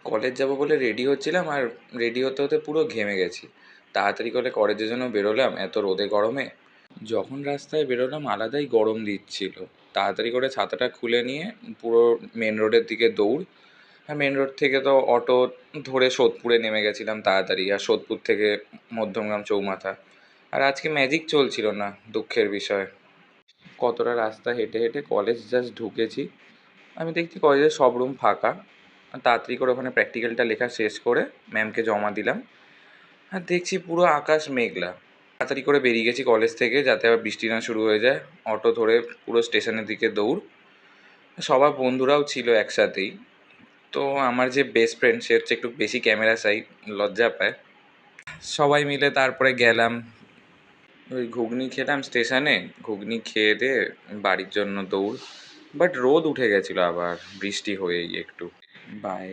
College যাব বলে ready হচ্ছিলাম, আর রেডি হতে হতে পুরো ঘেমে গেছি। তাড়াতাড়ি করে কলেজের জন্য বেরোলাম এত রোদে গরমে। যখন রাস্তায় বেরোলাম আলাদাই গরম দিচ্ছিল। তাড়াতাড়ি করে ছাতাটা খুলে নিয়ে পুরো মেন রোডের দিকে দৌড়। আর মেন রোড থেকে তো অটো ধরে সোদপুরে নেমে গেছিলাম তাড়াতাড়ি, আর সোদপুর থেকে মধ্যমগ্রাম চৌমাথা। আর আজকে ম্যাজিক চলছিল না, দুঃখের বিষয়। কতটা রাস্তা হেঁটে হেঁটে কলেজ জাস্ট ঢুকেছি, আমি দেখছি কলেজের সব রুম ফাঁকা। তাড়াতাড়ি করে ওখানে প্র্যাকটিক্যালটা লেখা শেষ করে ম্যামকে জমা দিলাম। আর দেখছি পুরো আকাশ মেঘলা। তাড়াতাড়ি করে বেরিয়ে গেছি কলেজ থেকে, যাতে আবার বৃষ্টি না শুরু হয়ে যায়। অটো ধরে পুরো স্টেশনের দিকে দৌড়। সবার বন্ধুরাও ছিল একসাথেই। তো আমার যে বেস্ট ফ্রেন্ড সে হচ্ছে একটু বেশি ক্যামেরা চাই, লজ্জা পায়। সবাই মিলে তারপরে গেলাম, ওই ঘুগনি খেলাম স্টেশনে। ঘুগনি খেয়ে দিয়ে বাড়ির জন্য দৌড়। বাট রোদ উঠে গেছিলো আবার বৃষ্টি হয়েই একটু। বাই।